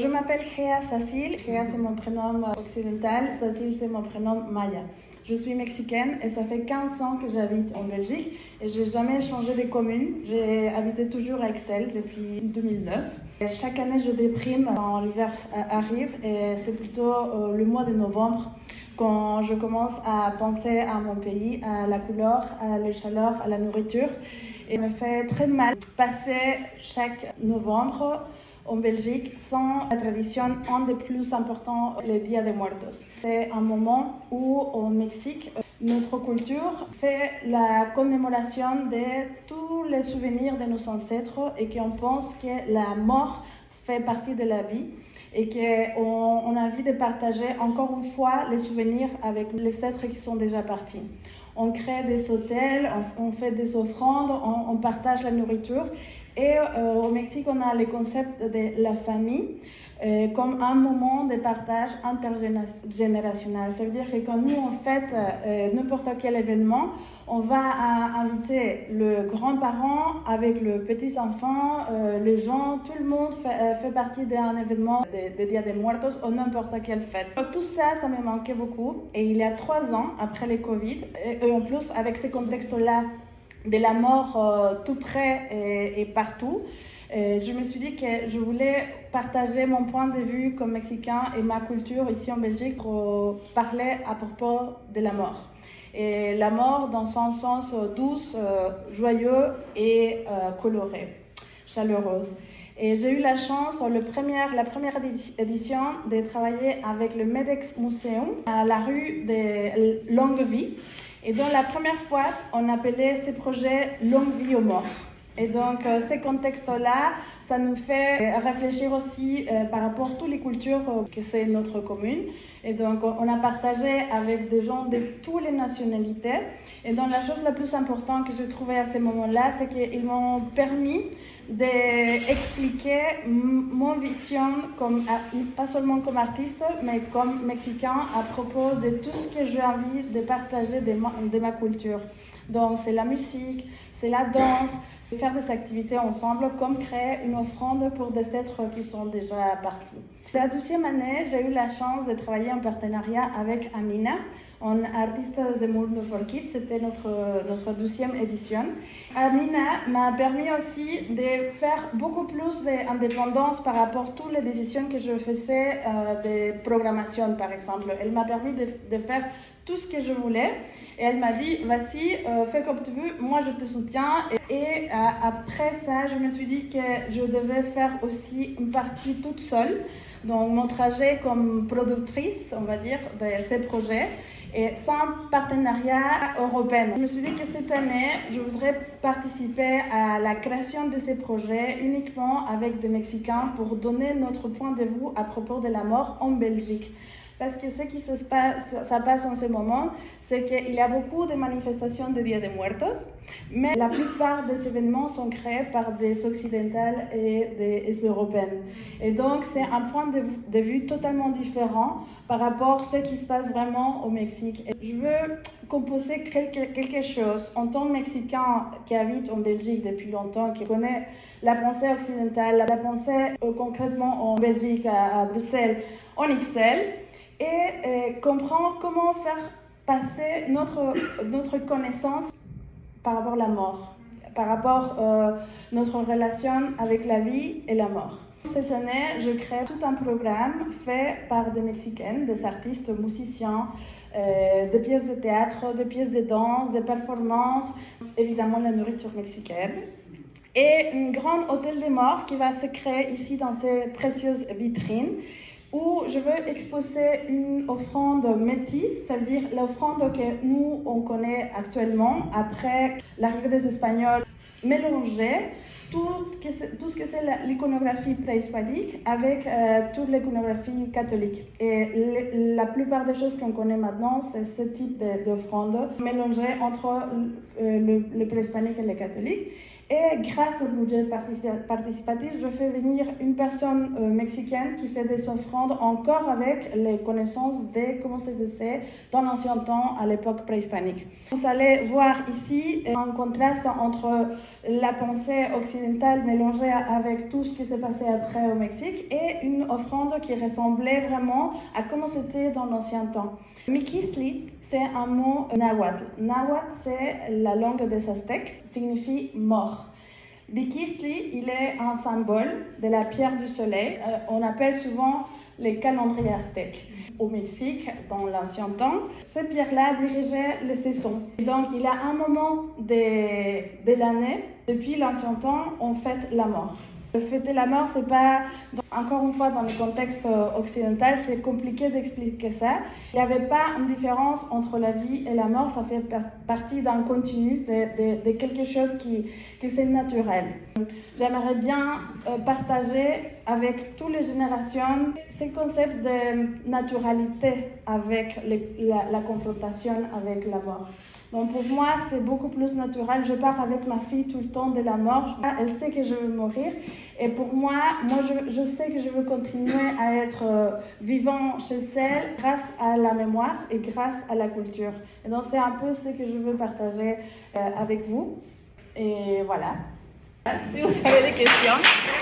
Je m'appelle Gea Sacil. Gea, c'est mon prénom occidental. Sacil, c'est mon prénom maya. Je suis mexicaine et ça fait 15 ans que j'habite en Belgique et j'ai jamais changé de commune. J'ai habité toujours à Excel depuis 2009. Et chaque année, je déprime quand l'hiver arrive et c'est plutôt le mois de novembre quand je commence à penser à mon pays, à la couleur, à la chaleur, à la nourriture. Et ça me fait très mal passer chaque novembre en Belgique sans la tradition, un des plus importants, le Dia de Muertos. C'est un moment où au Mexique, notre culture fait la commémoration de tous les souvenirs de nos ancêtres et qu'on pense que la mort fait partie de la vie et qu'on a envie de partager encore une fois les souvenirs avec les êtres qui sont déjà partis. On crée des hôtels, on fait des offrandes, on partage la nourriture. Et au Mexique, on a le concept de la famille comme un moment de partage intergénérationnel. Ça veut dire que quand nous, on fête n'importe quel événement, on va inviter le grand-parent avec le petit-enfant, les gens, tout le monde fait partie d'un événement de Dia de Muertos ou n'importe quelle fête. Donc, tout ça, ça me manquait beaucoup. Et il y a 3 ans, après le Covid, et en plus avec ce contexte-là, de la mort tout près et partout, je me suis dit que je voulais partager mon point de vue comme Mexicain et ma culture ici en Belgique pour parler à propos de la mort. Et la mort dans son sens douce, joyeux et coloré, chaleureuse. Et j'ai eu la chance, la première édition, de travailler avec le Medex Museum à la rue de Longue Vie. Et donc, la première fois, on appelait ce projet Longue vie aux morts. Et donc, ce contexte-là, ça nous fait réfléchir aussi par rapport à toutes les cultures que c'est notre commune. Et donc, on a partagé avec des gens de toutes les nationalités. Et donc, la chose la plus importante que j'ai trouvée à ce moment-là, c'est qu'ils m'ont permis d'expliquer mon vision, pas seulement comme artiste, mais comme Mexicain, à propos de tout ce que j'ai envie de partager de ma culture. Donc, c'est la musique, c'est la danse, c'est faire des activités ensemble, comme créer une offrande pour des êtres qui sont déjà partis. La 12e année, j'ai eu la chance de travailler en partenariat avec Amina, un artiste de Mundo for Kids. C'était notre 12e édition. Amina m'a permis aussi de faire beaucoup plus d'indépendance par rapport à toutes les décisions que je faisais de programmation, par exemple. Elle m'a permis de faire tout ce que je voulais et elle m'a dit vas-y, fais comme tu veux, moi je te soutiens. Et après ça, je me suis dit que je devais faire aussi une partie toute seule, donc mon trajet comme productrice, on va dire, de ces projets, et sans partenariat européen. Je me suis dit que cette année, je voudrais participer à la création de ces projets uniquement avec des Mexicains pour donner notre point de vue à propos de la mort en Belgique. Parce que ce qui ça passe en ce moment, c'est qu'il y a beaucoup de manifestations de Dia de Muertos, mais la plupart des événements sont créés par des occidentales et des européennes. Et donc, c'est un point de vue totalement différent par rapport à ce qui se passe vraiment au Mexique. Et je veux composer quelque chose en tant que Mexicain qui habite en Belgique depuis longtemps, qui connaît la pensée occidentale, la pensée concrètement en Belgique, à Bruxelles, en Excel, et comprendre comment faire passer notre connaissance par rapport à la mort, par rapport à notre relation avec la vie et la mort. Cette année, je crée tout un programme fait par des Mexicaines, des artistes, musiciens, des pièces de théâtre, des pièces de danse, des performances, évidemment la nourriture mexicaine. Et un grand hôtel des morts qui va se créer ici dans ces précieuses vitrines, où je veux exposer une offrande métisse, c'est-à-dire l'offrande que nous, on connaît actuellement, après l'arrivée des Espagnols, mélanger tout ce que c'est l'iconographie préhispanique avec toute l'iconographie catholique. Et la plupart des choses qu'on connaît maintenant, c'est ce type d'offrande mélangée entre le préhispanique et le catholique. Et grâce au budget participatif, je fais venir une personne mexicaine qui fait des offrandes encore avec les connaissances de comment se faisait dans l'ancien temps, à l'époque préhispanique. Vous allez voir ici un contraste entre la pensée occidentale mélangée avec tout ce qui s'est passé après au Mexique et une offrande qui ressemblait vraiment à comment c'était dans l'ancien temps. Miquisli, c'est un mot nahuatl. Nahuatl, c'est la langue des Aztèques, signifie mort. Miquisli, il est un symbole de la pierre du soleil. On appelle souvent les calendriers aztèques. Au Mexique, dans l'ancien temps, ces pierres-là dirigeaient les saisons. Et donc, il y a un moment de l'année, depuis l'ancien temps, on fête la mort. Fêter la mort, c'est pas, encore une fois, dans le contexte occidental, c'est compliqué d'expliquer ça. Il n'y avait pas une différence entre la vie et la mort, ça fait partie d'un continu, de quelque chose qui c'est naturel. J'aimerais bien partager avec toutes les générations ce concept de naturalité avec la confrontation avec la mort. Donc pour moi, c'est beaucoup plus naturel. Je parle avec ma fille tout le temps de la mort. Elle sait que je vais mourir. Et pour moi je sais que je veux continuer à être vivant chez elle grâce à la mémoire et grâce à la culture. Et donc c'est un peu ce que je veux partager avec vous. Et voilà. Si vous avez des questions.